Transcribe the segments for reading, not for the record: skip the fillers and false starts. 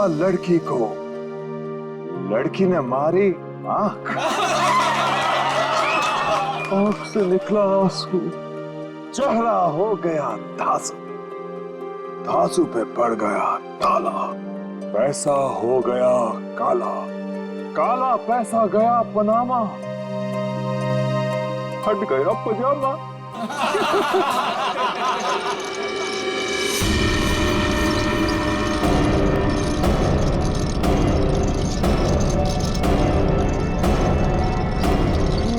लड़की को, लड़की ने मारी आंख, आंख से निकला आंसू, चेहरा हो गया धांसू, धांसू पे पड़ गया ताला, पैसा हो गया काला, काला पैसा गया पनामा, हट गया पजामा।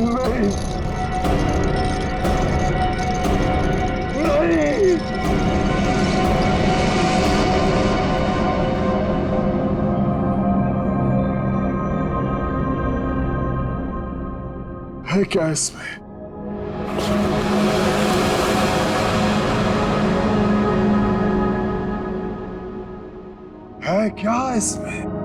नहीं, नहीं, है क्या इसमें? है क्या इसमें?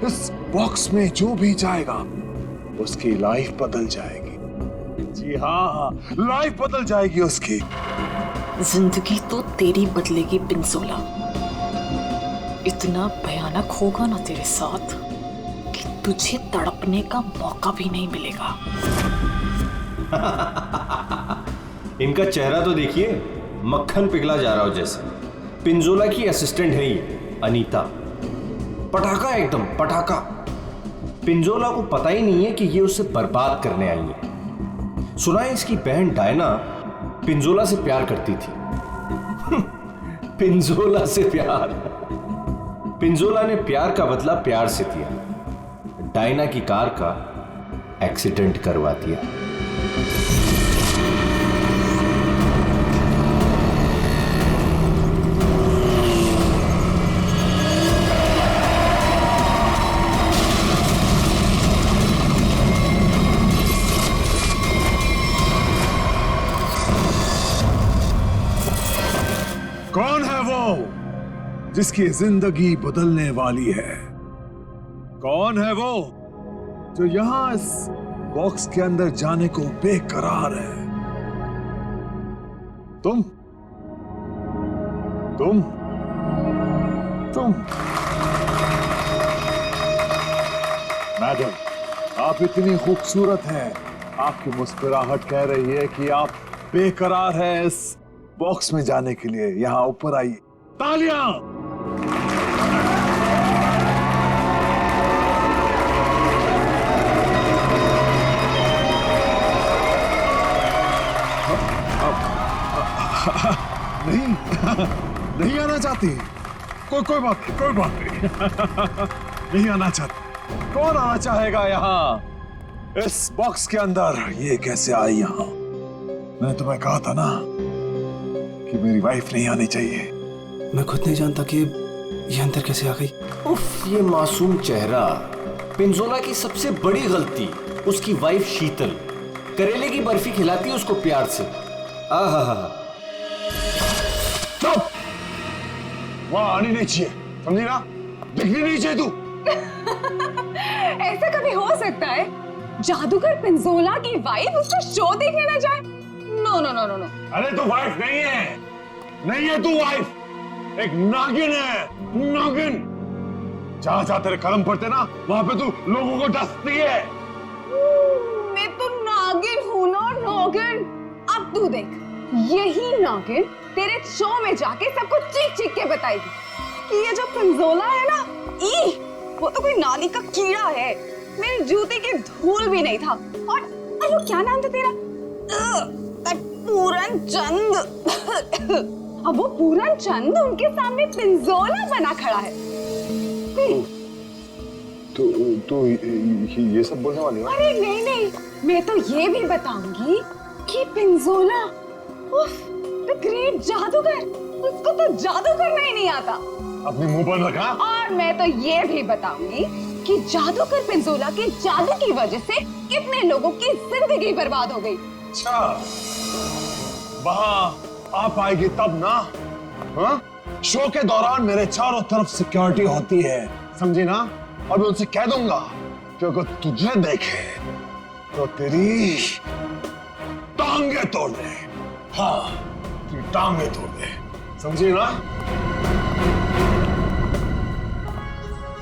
इस बॉक्स में जो भी जाएगा उसकी लाइफ बदल जाएगी। जी हाँ, लाइफ बदल जाएगी उसकी। जिंदगी तो तेरी बदलेगी पिंजोला। इतना भयानक होगा ना तेरे साथ कि तुझे तड़पने का मौका भी नहीं मिलेगा। इनका चेहरा तो देखिए, मक्खन पिघला जा रहा हो जैसे। पिंजोला की असिस्टेंट है ये अनीता, पटाखा एकदम पटाखा। पिंजोला को पता ही नहीं है कि ये उसे बर्बाद करने आई है। सुना है इसकी बहन डायना पिंजोला से प्यार करती थी। पिंजोला से प्यार। पिंजोला ने प्यार का बदला प्यार से दिया, डायना की कार का एक्सीडेंट करवा दिया। कौन है वो जिसकी जिंदगी बदलने वाली है? कौन है वो जो यहां इस बॉक्स के अंदर जाने को बेकरार है? तुम तुम तुम मैडम, आप इतनी खूबसूरत हैं, आपकी मुस्कुराहट कह रही है कि आप बेकरार हैं इस बॉक्स में जाने के लिए। यहां ऊपर आइए। तालियां! नहीं, नहीं आना चाहती? कोई बात नहीं, कोई बात नहीं। नहीं आना चाहती? कौन आना चाहेगा यहां इस बॉक्स के अंदर? ये कैसे आई यहां? मैंने तुम्हें कहा था ना कि मेरी वाइफ नहीं आनी चाहिए। मैं खुद नहीं जानता कि ये अंदर कैसे आ गई। उफ, ये मासूम चेहरा। पिंजोला की सबसे बड़ी गलती उसकी वाइफ शीतल करेले की बर्फी खिलाती है उसको प्यार से। आहा, चुप! वहां आनी नहीं चाहिए, समझी ना? दिखनी नहीं चाहिए तू। ऐसा कभी हो सकता है जादूगर पिंजोला की वाइफ उसका शो देखने ना जाए? No no no no no. अरे तू वाइफ नहीं है, नहीं है तू वाइफ, एक नागिन है, नागिन। जहां जहां तेरे कदम पड़ते ना वहां पे तू लोगों को डसती है। मैं तो नागिन हूं ना, नागिन। अब तू देख, यही नागिन तेरे शो में जाके सबको चीख चीख के बताएगी कि ये जो पिंजोला है ना, वो तो कोई नाली का कीड़ा है, मेरी जूती की धूल भी नहीं था। और वो क्या नाम था तेरा? पूरन चंद। अब वो पूरन चंद उनके सामने पिंजोला बना खड़ा है। तो ये सब बोलने वाली है? अरे नहीं, मैं तो ये भी बताऊंगी कि पिंजोला उफ, तो ग्रेट जादूगर, उसको तो जादू करना ही नहीं आता। अपने मुंह पर रखा। और मैं तो ये भी बताऊंगी कि जादूगर पिंजोला के जादू की वजह से कितने लोगों की जिंदगी बर्बाद हो गई। अच्छा, वहां आप आएगी तब ना। हाँ? शो के दौरान मेरे चारों तरफ सिक्योरिटी होती है, समझी ना? और मैं उनसे कह दूंगा कि अगर तुझे देखे तो तेरी टांगे तोड़ दे। हाँ, तेरी टांगे तोड़ दे, समझी ना?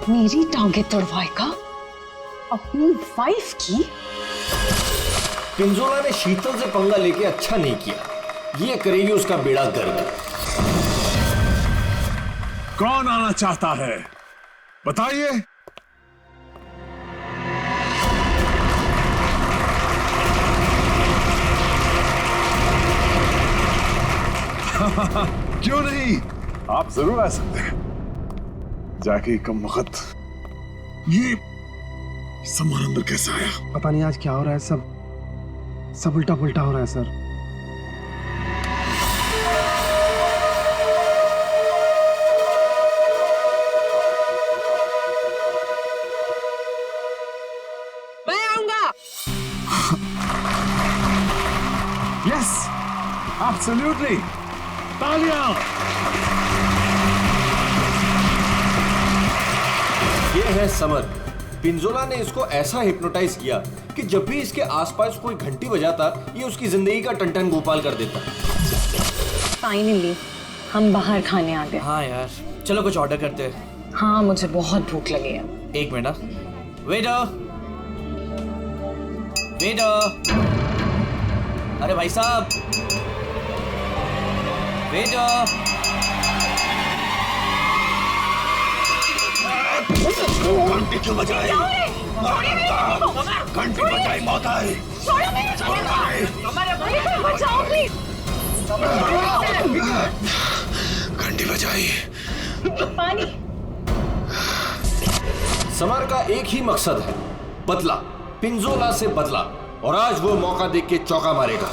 मेरी टांगे तोड़वाएगा अपनी वाइफ की? पिंजोला ने शीतल से पंगा लेके अच्छा नहीं किया, ये करेगी उसका बेड़ा गर्क। कौन आना चाहता है बताइए। क्यों नहीं, आप जरूर आ सकते हैं। जाके कम वक्त ये सामान अंदर कैसे आया? पता नहीं आज क्या हो रहा है, सब उल्टा पुल्टा हो रहा है सर। मैं आऊंगा। यस, एब्सोल्युटली, तालियां। ये है समर। पिंजोला ने इसको ऐसा हिप्नोटाइज किया कि जब भी इसके आसपास कोई घंटी बजाता, ये उसकी जिंदगी का टन गोपाल कर देता। फाइनली हम बाहर खाने आ गए। हाँ यार, चलो कुछ ऑर्डर करते हैं। हाँ, मुझे बहुत भूख लगी है। एक मिनट, वेटर वेटर, अरे भाई साहब, वेटर। घंटी क्यों बजाई? घंटी बजाई मौत आई। बचाओ प्लीज। घंटी बजाई। पानी। समर का एक ही मकसद है, बदला, पिंजोला से बदला, और आज वो मौका देख के चौका मारेगा।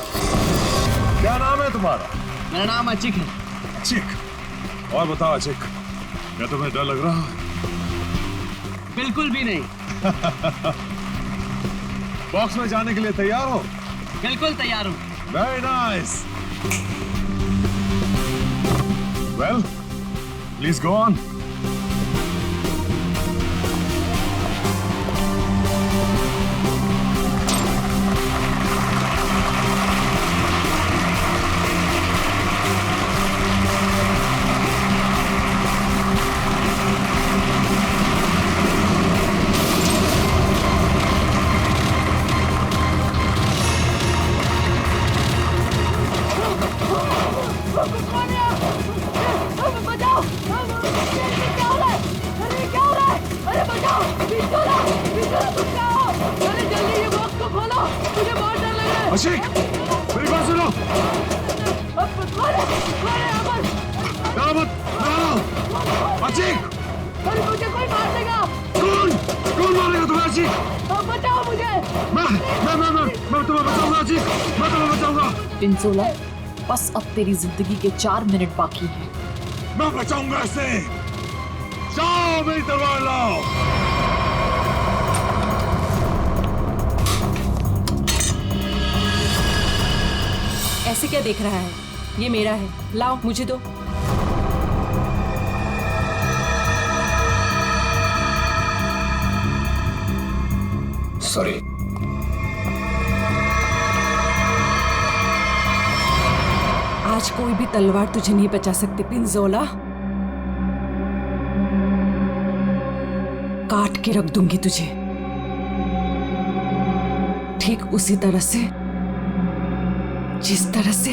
क्या नाम है तुम्हारा? मेरा नाम अचिक है। अचिक। और बताओ अचिक, क्या तुम्हें डर लग रहा है? बिल्कुल भी नहीं। बॉक्स में जाने के लिए तैयार हो? बिल्कुल तैयार हूँ। Very nice. Well, please go on. Ashiq, मेरी बात सुनो। डरो मत, अशिक। मुझे कोई मार देगा। कौन मारेगा तुम्हें अशिक? बचाओ मुझे। मैं तुम्हें बचाऊंगा अशिक, मैं तुम्हें बचाऊंगा। पिंजोला, बस अब तेरी जिंदगी के 4 मिनट बाकी हैं। मैं बचाऊंगा इसे। जाओ, मेरी तलवार लाओ। ऐसे क्या देख रहा है? ये मेरा है, लाओ मुझे दो। सॉरी। आज कोई भी तलवार तुझे नहीं बचा सकती पिंजोला। काट के रख दूंगी तुझे, ठीक उसी तरह से जिस तरह से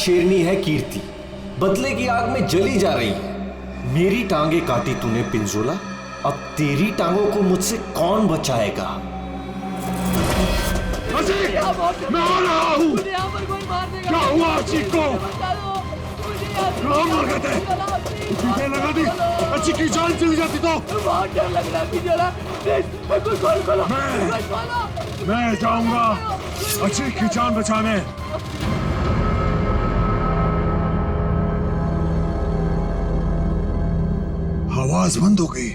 शेरनी है कीर्ति, बदले की आग में जली जा रही है। मेरी टांगे काटी तूने पिंजोला, अब तेरी टांगों को मुझसे कौन बचाएगा? अजीत, मैं आ रहा हूँ। क्या हुआ अजीत को? कहाँ मर गए थे? टूटे लगा दी, अच्छी की जान चली जाती तो। मैं जाऊंगा अच्छी की जान बचाने। आवाज बंद हो गई।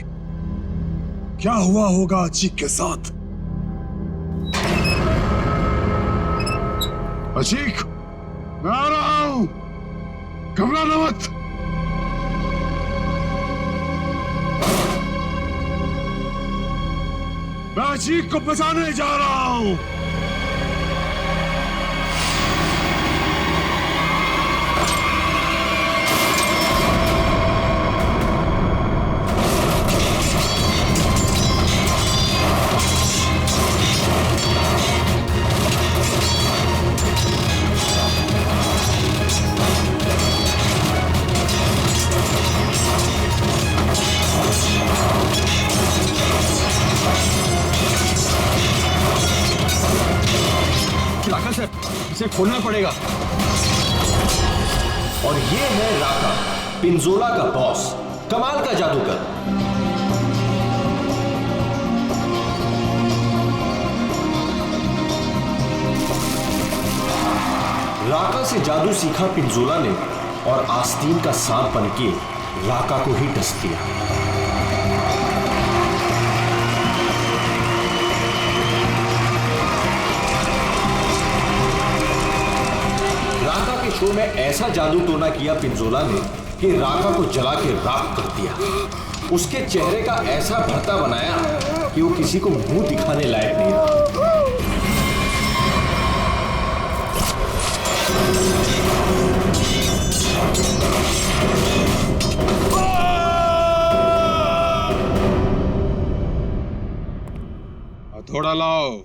क्या हुआ होगा अचीक के साथ? अचीक, मैं आ रहा हूं, घबराना मत। मैं अचीक को बचाने जा रहा हूं। इसे खोलना पड़ेगा। और ये है राका, पिंजोला का बॉस, कमाल का जादूगर। राका से जादू सीखा पिंजोला ने और आस्तीन का सांप बनके राका को ही डस दिया। शो में ऐसा जादू टोना किया पिंजोला ने कि राका को जला के राख कर दिया। उसके चेहरे का ऐसा भरता बनाया कि वो किसी को मुंह दिखाने लायक नहीं रहा। थोड़ा लाओ।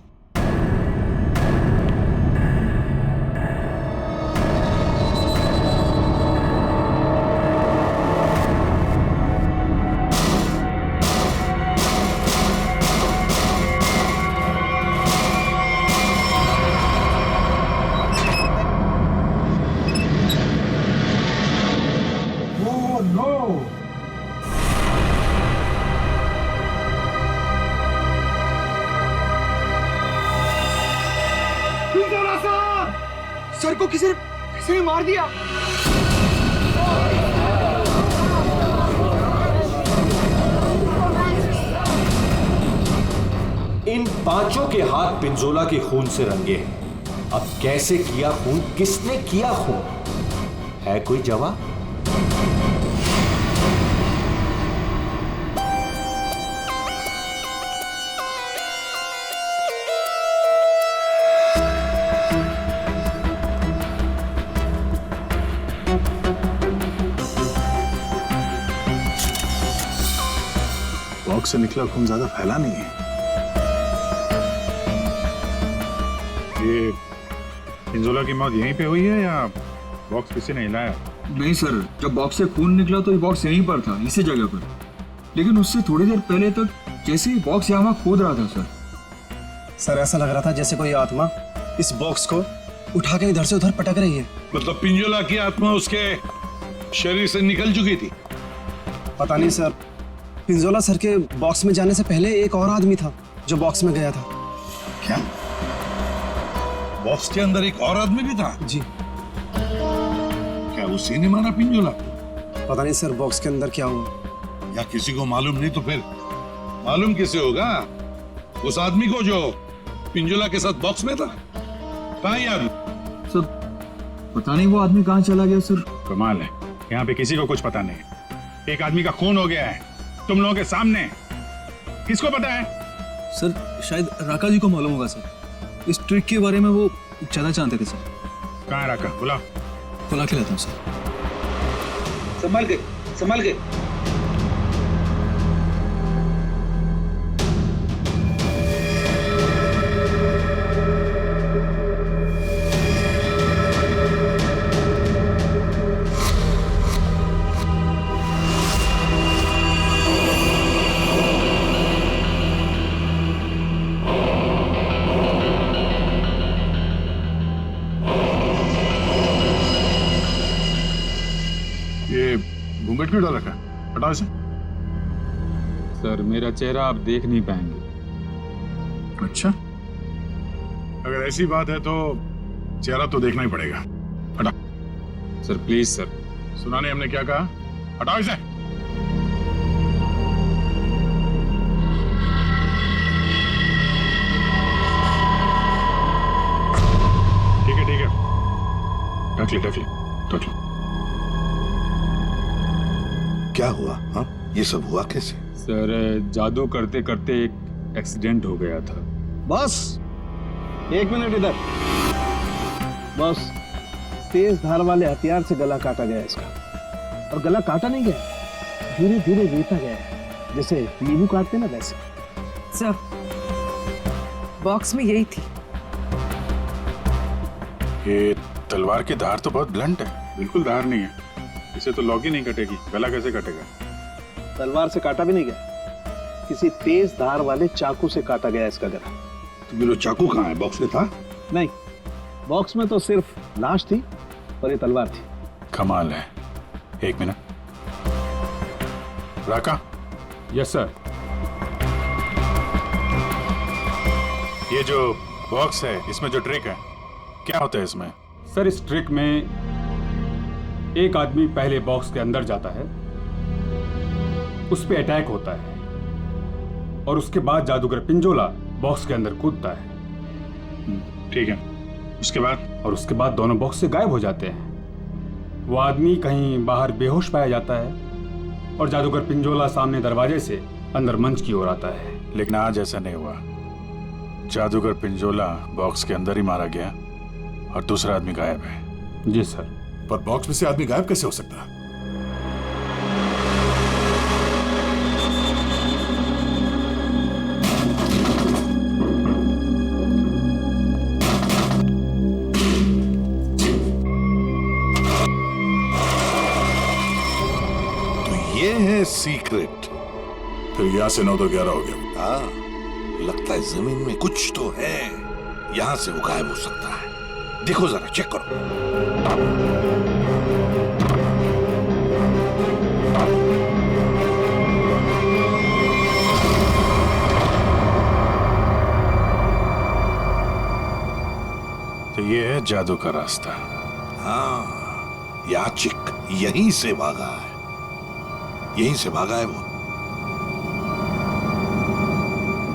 सर को किसी ने मार दिया। इन पांचों के हाथ पिंजोला के खून से रंगे हैं। अब कैसे किया खून, किसने किया खून, है कोई जवाब? बॉक्स से निकला खून ज्यादा फैला नहीं है। ये पिंजोला की मौत यहीं पे हुई है या बॉक्स किसी ने हिलाया? नहीं सर, जब बॉक्स से खून निकला तो ये बॉक्स यहीं पर था, इसी जगह पर। लेकिन उससे थोड़ी देर पहले तक जैसे ही बॉक्स यहाँ खोद रहा था सर। सर ऐसा लग रहा था जैसे कोई आत्मा इस बॉक्स को उठा के इधर से उधर पटक रही है। मतलब पिंजोला की आत्मा उसके शरीर से निकल चुकी थी? पता नहीं सर, पिंजोला सर के बॉक्स में जाने से पहले एक और आदमी था जो बॉक्स में गया था। क्या बॉक्स के अंदर एक और आदमी भी था? जी। क्या उसी ने मारा पिंजोला? पता नहीं सर बॉक्स के अंदर क्या हुआ। या किसी को मालूम नहीं तो फिर मालूम किसे होगा? उस आदमी को जो पिंजोला के साथ बॉक्स में था। कहाँ ये आदमी? सर पता नहीं वो आदमी कहाँ चला गया सर। कमाल है, यहाँ पे किसी को कुछ पता नहीं। एक आदमी का खून हो गया है तुम लोगों के सामने, किसको पता है? सर शायद राका जी को मालूम होगा सर, इस ट्रिक के बारे में वो ज्यादा जानते थे सर। कहाँ राका? बुला के लाता हूँ सर। संभाल के, संभाल के। क्यों डाल रखा है? हटाओ इसे। सर मेरा चेहरा आप देख नहीं पाएंगे। अच्छा, अगर ऐसी बात है तो चेहरा तो देखना ही पड़ेगा। हटा। Sir please sir. सुना नहीं हमने क्या कहा? हटाओ इसे। ठीक है ढक ले। क्या हुआ? हाँ, ये सब हुआ कैसे? सर जादू करते करते एक एक्सीडेंट हो गया था। बस 1 मिनट इधर। बस तेज धार वाले हथियार से गला काटा गया इसका, और गला काटा नहीं गया, धीरे धीरे रेता गया है, जैसे नींबू काटते ना वैसे। सर बॉक्स में यही थी। ये तलवार की धार तो बहुत ब्लंट है। बिल्कुल धार नहीं है, इसे तो लॉग ही नहीं कटेगी, गला कैसे कटेगा? तलवार से काटा भी नहीं गया, किसी तेज धार वाले चाकू से काटा गया इसका गला। तो मेरा चाकू कहाँ है? बॉक्स में था? नहीं, बॉक्स में तो सिर्फ लाश थी और ये तलवार थी। कमाल है। 1 मिनट। राका, यस सर। ये जो बॉक्स है, इसमें जो ट्रिक है, क्या होता है इसमें? सर इस ट्रिक में एक आदमी पहले बॉक्स के अंदर जाता है, उस पे अटैक होता है, और उसके बाद जादूगर पिंजोला बॉक्स के अंदर कूदता है। ठीक है, उसके बाद? और उसके बाद दोनों बॉक्स से गायब हो जाते हैं। वो आदमी कहीं बाहर बेहोश पाया जाता है और जादूगर पिंजोला सामने दरवाजे से अंदर मंच की ओर आता है। लेकिन आज ऐसा नहीं हुआ। जादूगर पिंजोला बॉक्स के अंदर ही मारा गया और दूसरा आदमी गायब है। जी सर। पर बॉक्स में से आदमी गायब कैसे हो सकता है? तो ये है सीक्रेट। फिर यहाँ से 9 तो 11 हो गया। हाँ, लगता है जमीन में कुछ तो है, यहां से वो गायब हो सकता है। देखो जरा, चेक करो। तो ये है जादू का रास्ता। हाँ, याचिक यहीं से भागा है, यहीं से भागा है वो।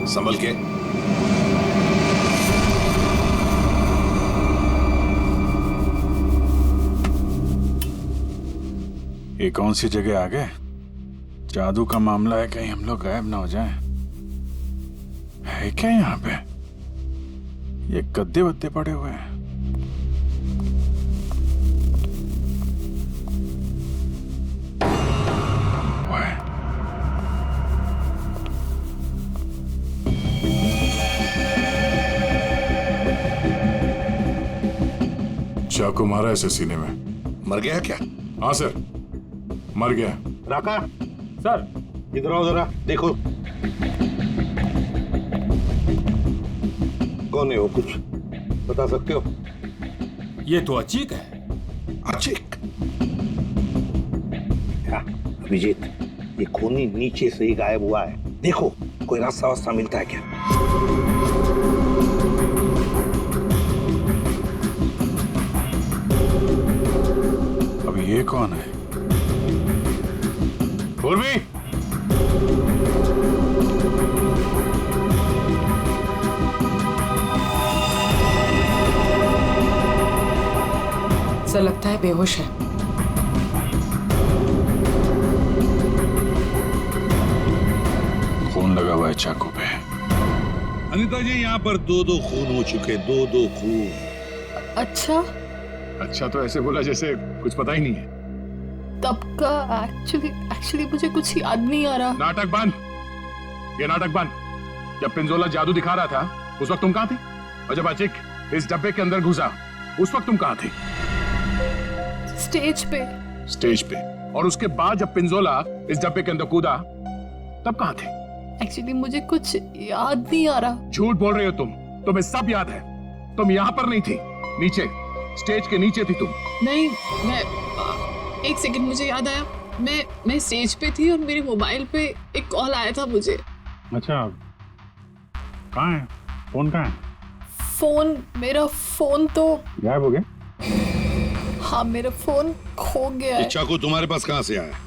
संभल के। ये कौन सी जगह आ गए? जादू का मामला है, कहीं हम लोग गायब ना हो जाएं। है क्या यहाँ पे? ये गद्दे वद्दे पड़े हुए हैं। ओए, चाकू मारा ऐसे सीने में। मर गया क्या? हाँ सर, मर गया। राका, सर इधर आओ जरा, देखो कौन है वो, कुछ बता सकते हो? ये तो अचीक है। अचीक? क्या अभिजीत, ये खूनी नीचे से ही गायब हुआ है, देखो कोई रास्ता वास्ता मिलता है क्या? अब ये कौन है? पूर्वी, सर लगता है बेहोश है। खून लगा हुआ है चाकू पे। अनिता जी, यहाँ पर 2-2 खून हो चुके, 2-2 खून। अच्छा, अच्छा तो ऐसे बोला जैसे कुछ पता ही नहीं है। तब का एक्चुअली मुझे कुछ याद नहीं आ रहा। नाटक बंद, ये नाटक बंद। जब पिंजोला जादू दिखा रहा था उस वक्त तुम कहाँ थी? और जब अचिक इस डब्बे के अंदर घुसा उस वक्त तुम कहाँ थी? स्टेज पे। स्टेज पे। और उसके बाद जब पिंजोला इस डब्बे के अंदर कूदा तब कहाँ थे? एक्चुअली मुझे कुछ याद नहीं आ रहा। झूठ बोल रहे हो तुम, तुम्हें सब याद है। तुम यहाँ पर नहीं थी, नीचे स्टेज के नीचे थी तुम। नहीं, मैं एक सेकंड, मुझे याद आया। मैं स्टेज पे थी और मेरे मोबाइल पे एक कॉल आया था मुझे। अच्छा, कहाँ है फोन? कहाँ है मेरा फोन तो गायब हो गया? हाँ, मेरा फोन खो गया है। चाकू तुम्हारे पास कहाँ से आया?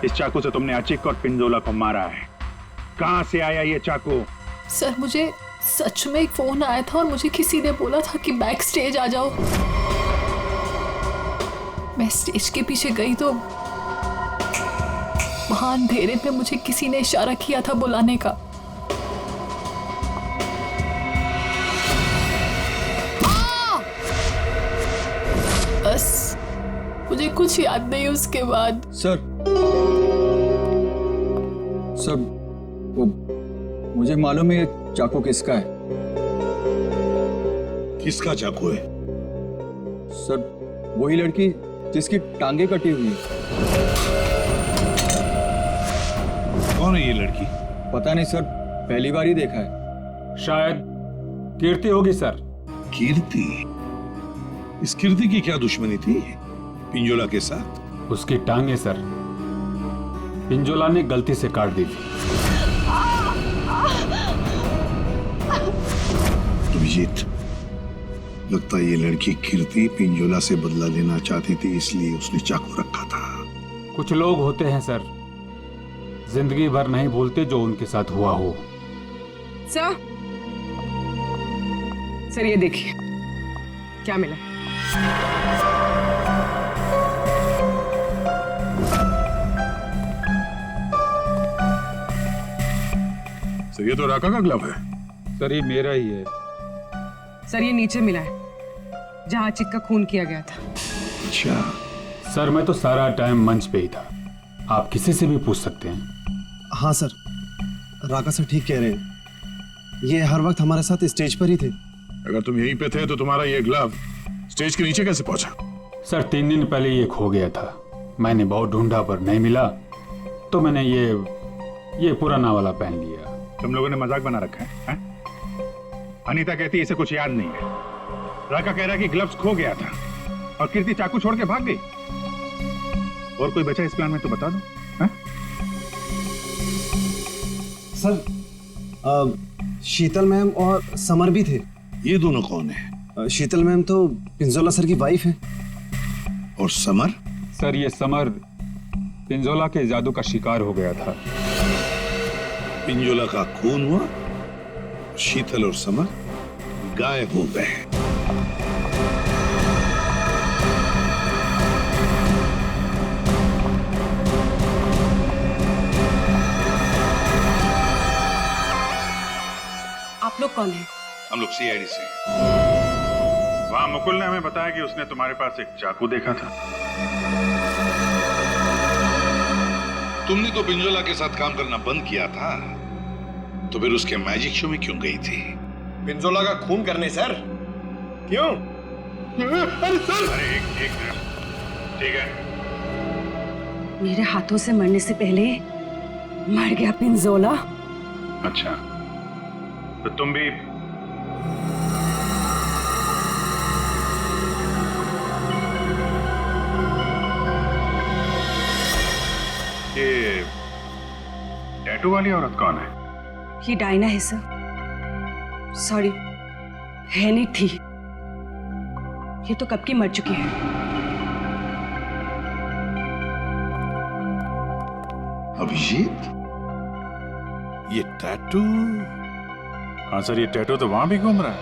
इस चाकू से तुमने अचिक और पिंजोला को मारा है। कहाँ से आया ये चाकू? सर, मुझे सच में एक फोन आया था और मुझे किसी ने बोला था कि बैक स्टेज आ जाओ। मैं स्टेज के पीछे गई तो वहां अंधेरे में मुझे किसी ने इशारा किया था बुलाने का। बस मुझे कुछ याद नहीं उसके बाद। सर वो मुझे मालूम है ये चाकू किसका है। किसका चाकू है? सर वही लड़की जिसकी टांगे कटी हुई है। कौन है ये लड़की? पता नहीं सर, पहली बार ही देखा है। शायद कीर्ति होगी सर। कीर्ति? इस कीर्ति की क्या दुश्मनी थी पिंजोला के साथ? उसकी टांगे सर पिंजोला ने गलती से काट दी थी। अभिजीत, लगता है ये लड़की कीर्ति पिंजोला से बदला लेना चाहती थी, इसलिए उसने चाकू रखा था। कुछ लोग होते हैं सर, जिंदगी भर नहीं भूलते जो उनके साथ हुआ हो। सर ये देखिए क्या मिला। सर ये तो राका का ग्लव है। सर ये मेरा ही है। सर ये नीचे मिला है जहां अचिक का खून किया गया था। अच्छा। सर मैं तो सारा टाइम मंच पे ही था, आप किसी से भी पूछ सकते हैं। हाँ सर, राका सर ठीक कह रहे हैं, ये हर वक्त हमारे साथ स्टेज पर ही थे। अगर तुम यहीं पे थे तो तुम्हारा ये ग्लव स्टेज के नीचे कैसे पहुंचा? सर 3 दिन पहले ये खो गया था, मैंने बहुत ढूंढा पर नहीं मिला, तो मैंने ये पुराना वाला पहन लिया। तुम लोगों ने मजाक बना रखा है? अनीता कहती है इसे कुछ याद नहीं है, राका कह रहा है कि ग्लव्स खो गया था और कीर्ति चाकू छोड़ के भाग गई। और कोई बचा इस प्लान में तो बता दो। सर शीतल मैम और समर भी थे। ये दोनों कौन है? शीतल मैम तो पिंजोला सर की वाइफ है। और समर? सर ये समर पिंजोला के जादू का शिकार हो गया था। पिंजोला का खून हुआ, शीतल और समर गायब हो गए। आप लोग कौन हैं? हम लोग सीआईडी से। वहां मुकुल ने हमें बताया कि उसने तुम्हारे पास एक चाकू देखा था। तुमने तो पिंजोला के साथ काम करना बंद किया था, तो फिर उसके मैजिक शो में क्यों गई थी? पिंजोला का खून करने सर। क्यों? अरे सर! अरे एक मिनट, ठीक है। मेरे हाथों से मरने से पहले मर गया पिंजोला। अच्छा, तो तुम भी ये टैटू वाली औरत कौन है? ये डायना है सर। सॉरी, है नहीं थी, ये तो कब की मर चुकी है। अभिजीत, ये टैटू? हाँ सर, ये टैटू तो वहां भी घूम रहा है,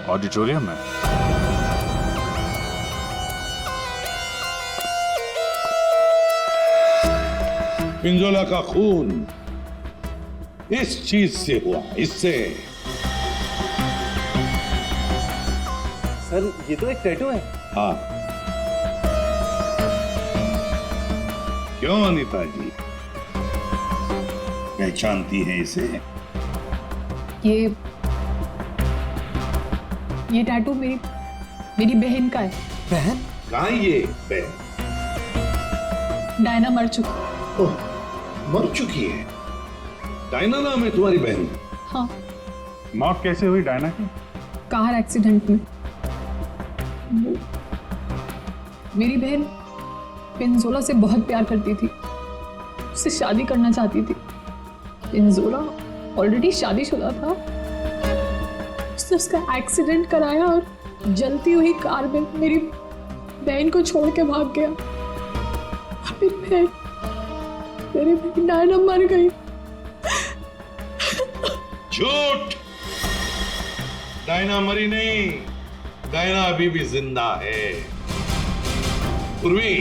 ऑडिटोरियम में। पिंजोला का खून इस चीज से हुआ, इससे। सर ये तो एक टैटू है। हाँ। क्यों अनीता जी, पहचानती हैं इसे? ये टैटू मेरी बहन का है। बहन? कहाँ ये बहन? डायना मर चुकी। ओह, मर चुकी है? डायना नाम है तुम्हारी बहन? हाँ। मौत कैसे हुई डायना की? कार एक्सीडेंट में। मेरी बहन पिंजोला से बहुत प्यार करती थी, उससे शादी करना चाहती थी। पिंजोला ऑलरेडी शादीशुदा था। उसने उसका एक्सीडेंट कराया और जलती हुई कार में मेरी बहन को छोड़ के भाग गया। मेरी बहन डायना मर गई। झूठ! डायना मरी नहीं, डायना अभी भी जिंदा है। पूर्वी,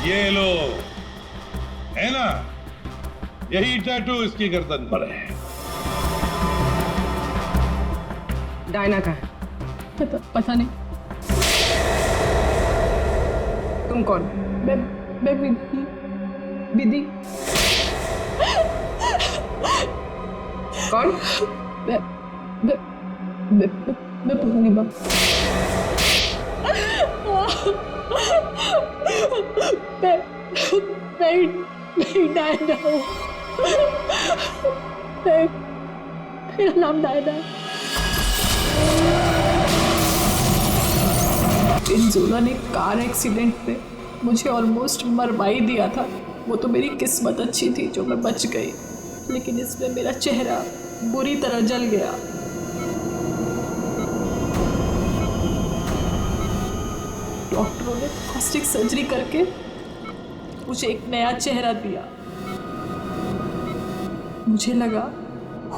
ये लो, है ना? यही टैटू इसकी गर्दन पर है। डायना कहाँ है? पता नहीं। तुम कौन? मैं विधि। कौन? मैं पूर्णिमा। मैं डायना हूँ। मेरा नाम डायना है। पिंजोला ने कार एक्सीडेंट में मुझे ऑलमोस्ट मरवा ही दिया था। वो तो मेरी किस्मत अच्छी थी जो मैं बच गई, लेकिन इसमें मेरा चेहरा बुरी तरह जल गया। डॉक्टरों ने प्लास्टिक सर्जरी करके मुझे एक नया चेहरा दिया। मुझे लगा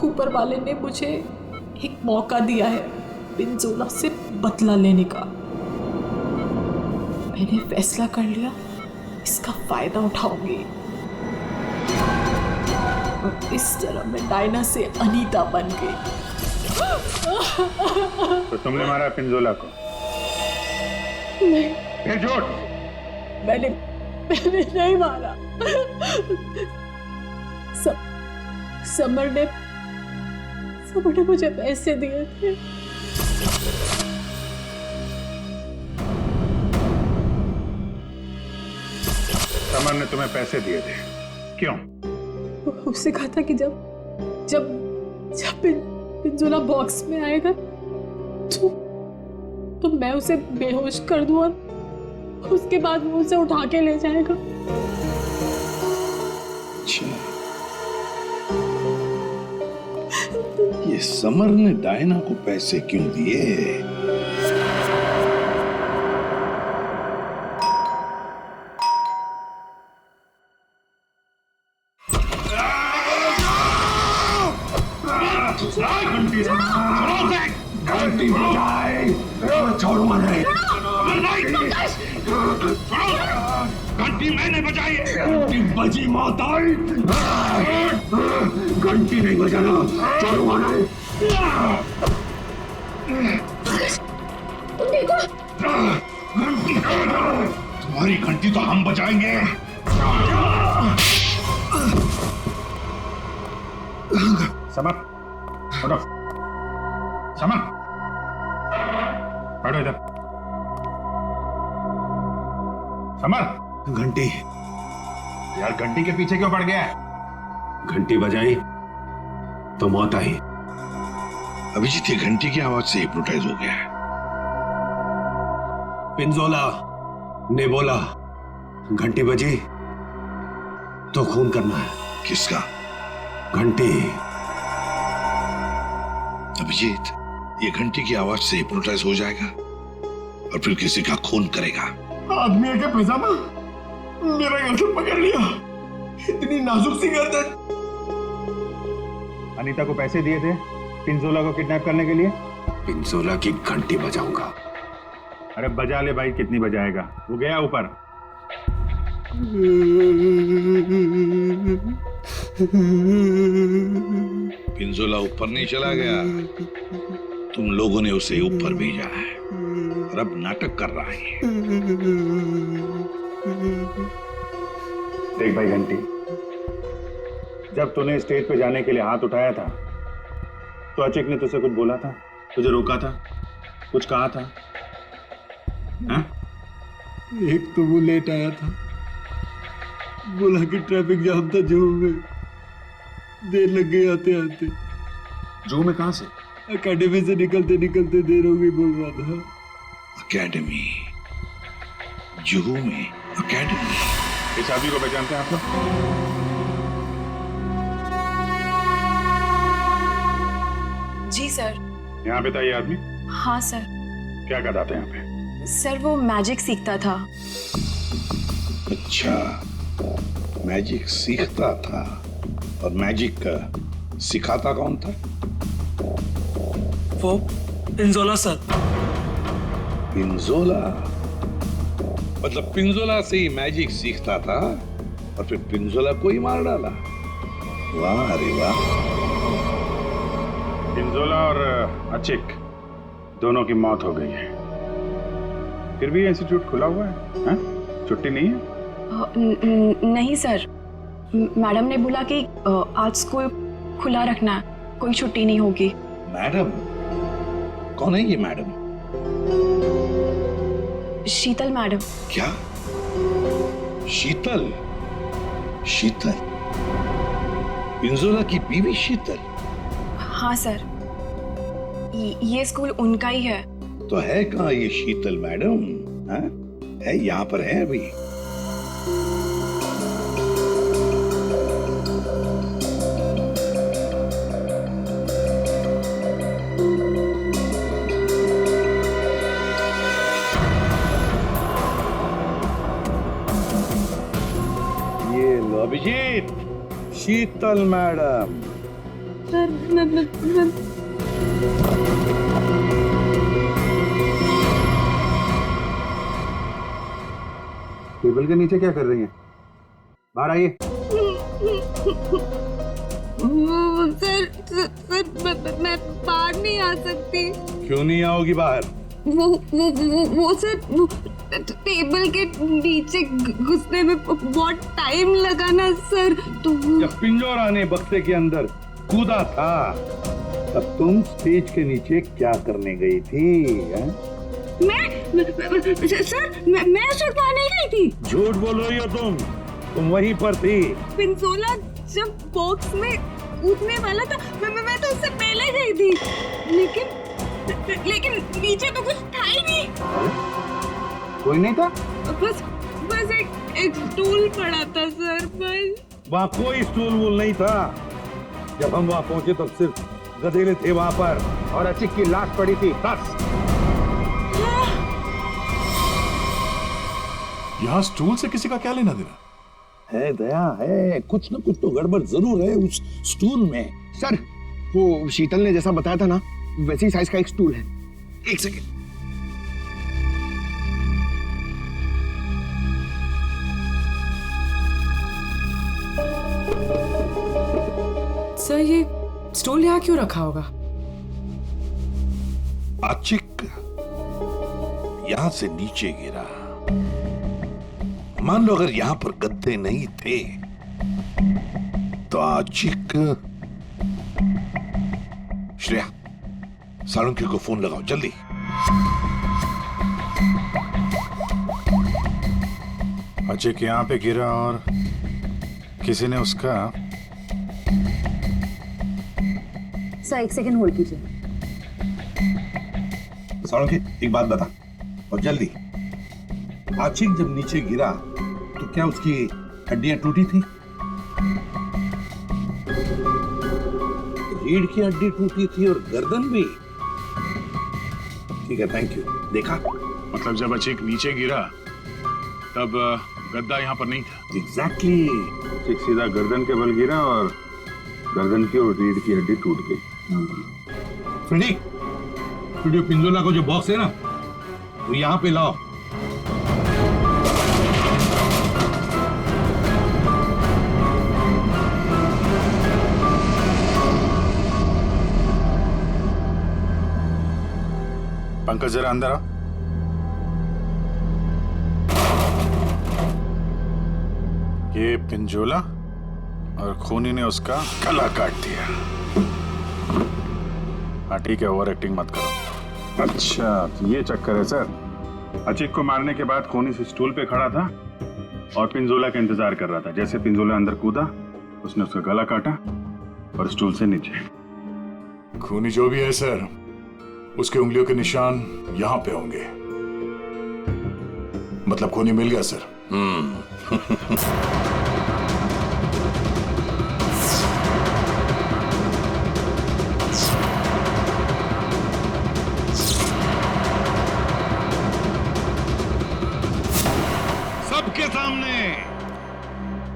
ऊपर वाले ने मुझे एक मौका दिया है पिंजोला से बदला लेने का। मैंने फैसला कर लिया, इसका फायदा उठाऊंगी और इस तरह मैं डायना से अनीता बन गई। तो तुमने मारा पिंजोला को? नहीं, ये झूठ! मैंने नहीं मारा। समर ने मुझे पैसे दिए थे। समर ने तुम्हें पैसे दिए थे? क्यों? उससे कहा था कि जब पिंजोला बॉक्स में आएगा तो मैं उसे बेहोश कर दूं और उसके बाद वो उसे उठा के ले जाएगा। अच्छा, ये समर ने डायना को पैसे क्यों दिए? घंटी बजाए, छोड़ो नहीं। घंटी मैंने बजाई। घंटी बजी मौत आई। घंटी नहीं बजाना, छोड़ो नहीं। घंटी तुम्हारी घंटी तो हम बजाएंगे। समर, उठो। समर, बैठो इधर। समर, घंटी यार घंटी के पीछे क्यों पड़ गया? घंटी बजाई तो मौत आई। अभिजीत ये घंटी की आवाज से हिप्नोटाइज हो गया है। पिंजोला ने बोला घंटी बजी तो खून करना है। किसका? घंटी। अभिजीत ये घंटी की आवाज से हिप्नोटाइज हो जाएगा और फिर किसी का खून करेगा। आदमी का पैजामा मेरा गर्दन पकड़ लिया। इतनी नाजुक सी गर्दन। अनीता को पैसे दिए थे पिंजोला को किडनैप करने के लिए? पिंजोला की घंटी बजाऊंगा। अरे बजा ले भाई, कितनी बजाएगा? वो गया ऊपर। पिंजोला ऊपर नहीं चला गया, तुम लोगों ने उसे ऊपर भेजा है और अब नाटक कर रहा है। देख भाई घंटी, जब तूने स्टेज पे जाने के लिए हाथ उठाया था तो अचिक ने तुझसे कुछ बोला था, तुझे रोका था? कुछ कहा था? हाँ? एक तो वो लेट आया था, बोला कि ट्रैफिक जाम था जू में, देर लग गई आते आते। जू में कहां से? एकेडमी से निकलते निकलते देर हो गई बोल रहा था। एकेडमी, जुहू में एकेडमी। इस आदमी को पहचानते हैं आप लोग? जी सर। यहाँ पे था ये आदमी? हाँ सर। क्या करता था यहाँ पे? सर वो मैजिक सीखता था। अच्छा, मैजिक सीखता था। और मैजिक का सिखाता कौन था? वो पिंजोला सर। पिंजोला? मतलब पिंजोला से ही मैजिक सीखता था और फिर पिंजोला को ही मार डाला। वाह अरे वाह। पिंजोला और अचिक दोनों की मौत हो गई है, फिर भी इंस्टीट्यूट खुला हुआ है, हाँ? छुट्टी नहीं है? नहीं सर, मैडम ने बोला कि आज स्कूल खुला रखना है, कोई छुट्टी नहीं होगी। मैडम? कौन है ये मैडम? शीतल मैडम। क्या? शीतल? शीतल? पिंजोला की बीवी शीतल? हाँ सर, ये स्कूल उनका ही है। तो है कहाँ ये शीतल मैडम? हाँ? है यहाँ पर है अभी? ये लो अभिजीत, शीतल मैडम। टेबल के नीचे क्या कर रही हैं? बाहर आइए। सर मैं बाहर नहीं आ सकती। क्यों नहीं आओगी बाहर? वो सर टेबल के नीचे घुसने में बहुत टाइम लगा ना सर, तो जब पिंजोरा ने बक्से के अंदर कूदा था तब तुम स्टेज के नीचे क्या करने गई थी? सर मैं छुड़वा नहीं गई थी। झूठ बोल रही हो तुम वहीं पर थी। पिंजोला जब बॉक्स में कूदने वाला था मैं तो उससे पहले गई थी, लेकिन नीचे तो कुछ था ही नहीं। कोई नहीं था? बस एक स्टूल पड़ा था सर, बस। वहाँ कोई स्टूल वूल नहीं था। जब हम वहाँ पहुंचे तब सिर्फ गधेले थे वहाँ पर, और अचिक की लाश पड़ी थी, बस। यहाँ स्टूल से किसी का क्या लेना देना? है दया है, कुछ न कुछ तो गड़बड़ जरूर है उस स्टूल में। सर वो शीतल ने जैसा बताया था ना, वैसी साइज का एक स्टूल है। एक सेकेंड। सर ये स्टूल यहाँ क्यों रखा होगा? आचिक यहां से नीचे गिरा। मान लो अगर यहां पर गद्दे नहीं थे तो आचिक। श्रेया, सालुंकी को फोन लगाओ जल्दी। अचिक यहाँ पे गिरा और किसी ने उसका। सर एक सेकंड होल्ड कीजिए। सालुंकी एक बात बता और जल्दी। आचिक जब नीचे गिरा तो क्या उसकी हड्डियां टूटी थी? रीढ़ की हड्डी टूटी थी और गर्दन भी। ठीक है, थैंक यू। देखा? मतलब जब अचिक नीचे गिरा तब गद्दा यहाँ पर नहीं था। एग्जैक्टली। अचिक सीधा गर्दन के बल गिरा और गर्दन की और रीढ़ की हड्डी टूट गई। फ्रेडी, पिंजोला को जो बॉक्स है ना वो यहाँ पे लाओ। पंकज जरा अंदर आओ। ये पिंजोला और खूनी ने उसका गला काट दिया। हाँ ठीक है, ओवर एक्टिंग मत करो। अच्छा, तो ये चक्कर है सर। अचिक को मारने के बाद खूनी से स्टूल पे खड़ा था और पिंजोला का इंतजार कर रहा था। जैसे पिंजोला अंदर कूदा, उसने उसका गला काटा और स्टूल से नीचे। खूनी जो भी है सर, उसके उंगलियों के निशान यहां पे होंगे। मतलब खूनी मिल गया सर।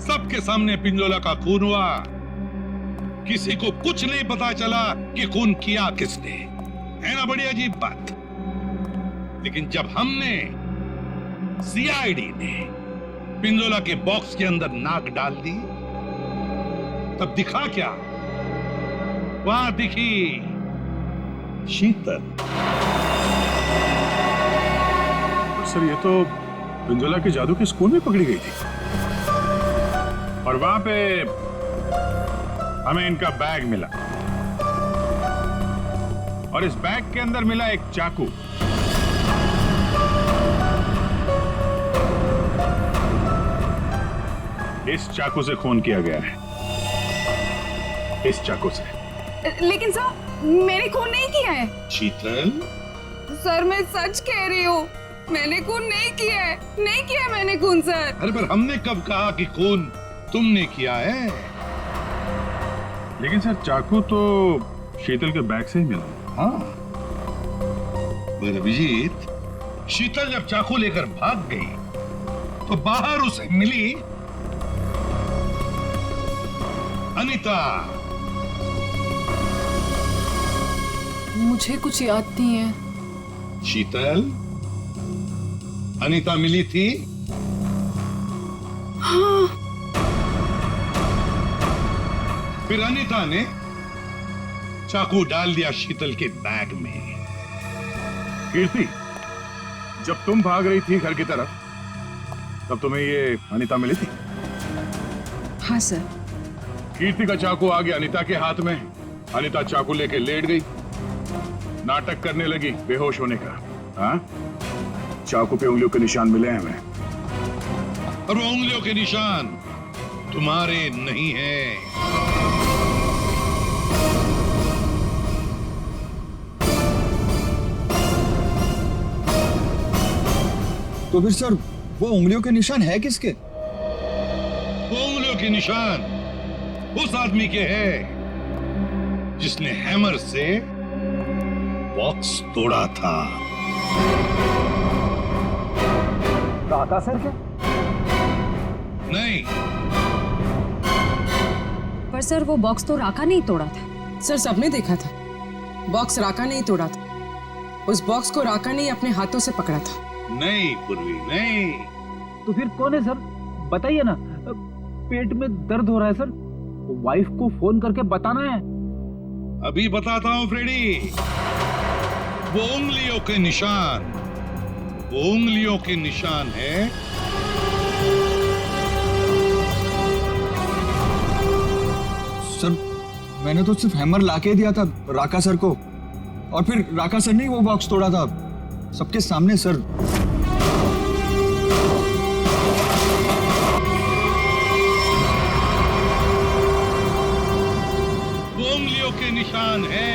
सबके सामने पिंजोला का खून हुआ। किसी को कुछ नहीं पता चला कि खून किया किसने। है ना बड़ी अजीब बात। लेकिन जब हमने, सीआईडी ने पिंजोला के बॉक्स के अंदर नाक डाल दी, तब दिखा क्या? वहां दिखी शीतल। सर ये तो पिंजोला के जादू के स्कूल में पकड़ी गई थी। और वहां पे हमें इनका बैग मिला और इस बैग के अंदर मिला एक चाकू। इस चाकू से खून किया गया है। इस चाकू से। लेकिन सर मैंने खून नहीं किया है। शीतल, सर मैं सच कह रही हूँ, मैंने खून नहीं किया है। नहीं किया है मैंने खून सर। अरे पर हमने कब कहा कि खून तुमने किया है? लेकिन सर चाकू तो शीतल के बैग से ही मिला। हाँ, पर अभिजीत, शीतल जब चाकू लेकर भाग गई तो बाहर उसे मिली अनीता। मुझे कुछ याद नहीं है। शीतल, अनीता मिली थी? हाँ। फिर अनीता ने चाकू डाल दिया शीतल के बैग में। कीर्ति, जब तुम भाग रही थी घर की तरफ, तब तुम्हें ये अनीता मिली थी? हाँ सर। कीर्ति का चाकू आ गया अनीता के हाथ में। अनीता चाकू लेके लेट गई, नाटक करने लगी बेहोश होने का। हाँ, चाकू पे उंगलियों के निशान मिले हैं हमें। और वो उंगलियों के निशान तुम्हारे नहीं हैं। तो फिर सर वो उंगलियों के निशान है किसके? वो उंगलियों के निशान उस आदमी के हैं जिसने हैमर से बॉक्स तोड़ा था। राका सर क्या? नहीं। पर सर वो बॉक्स तो राका नहीं तोड़ा था। सर सबने देखा था, बॉक्स राका नहीं तोड़ा था। उस बॉक्स को राका ने अपने हाथों से पकड़ा था। नहीं पूर्वी, नहीं। तो फिर कौन है सर? बताइए ना। पेट में दर्द हो रहा है सर, वाइफ को फोन करके बताना है। अभी बताता हूं फ्रेडी। वो उंगलियों के निशान, वो उंगलियों के निशान है सर। मैंने तो सिर्फ हैमर लाके दिया था राका सर को, और फिर राका सर ने वो बॉक्स तोड़ा था सबके सामने सर। वो उंगलियों के निशान है।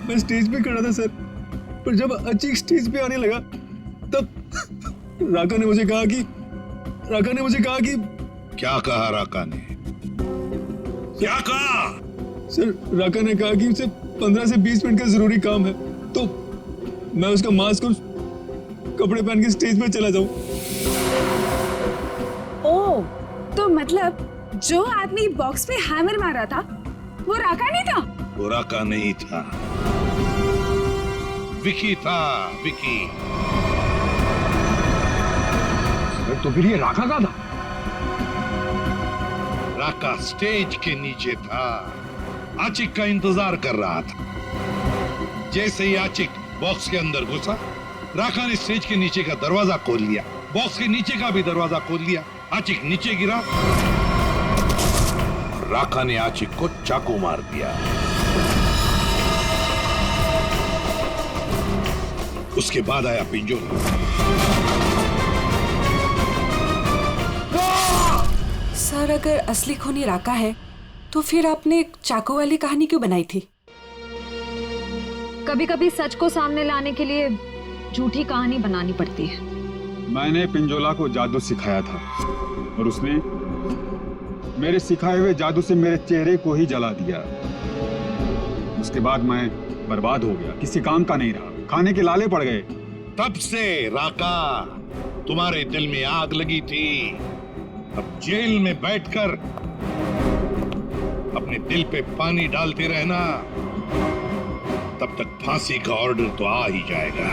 मैं स्टेज पे खड़ा था सर, पर जब अचीक स्टेज पे आने लगा तब राका ने मुझे कहा कि क्या कहा राका ने? क्या कहा? सर राका ने कहा कि उसे 15 से 20 मिनट का जरूरी काम है, तो मैं उसका मास्क और कपड़े पहन के स्टेज पे चला जाऊं। ओह, तो मतलब जो आदमी बॉक्स पे हैमर मारा था वो राका नहीं था? वो राका नहीं था, विकी था, विकी। तो फिर ये राका का था? राका स्टेज के नीचे था, आचिक का इंतजार कर रहा था। जैसे ही आचिक बॉक्स के अंदर घुसा, राका ने स्टेज के नीचे का दरवाजा खोल लिया, बॉक्स के नीचे का भी दरवाजा खोल लिया। आचिक नीचे गिरा, राका ने आचिक को चाकू मार दिया। उसके बाद आया पिंजोला। सर, अगर असली खूनी राका है तो फिर आपने एक चाकू वाली कहानी क्यों बनाई थी? कभी कभी सच को सामने लाने के लिए झूठी कहानी बनानी पड़ती है। मैंने पिंजोला को जादू सिखाया था और उसने मेरे सिखाए हुए जादू से मेरे चेहरे को ही जला दिया। उसके बाद मैं बर्बाद हो गया, किसी काम का नहीं रहा, खाने के लाले पड़ गए। तब से राका तुम्हारे दिल में आग लगी थी। अब जेल में बैठकर अपने दिल पे पानी डालते रहना, तब तक फांसी का ऑर्डर तो आ ही जाएगा।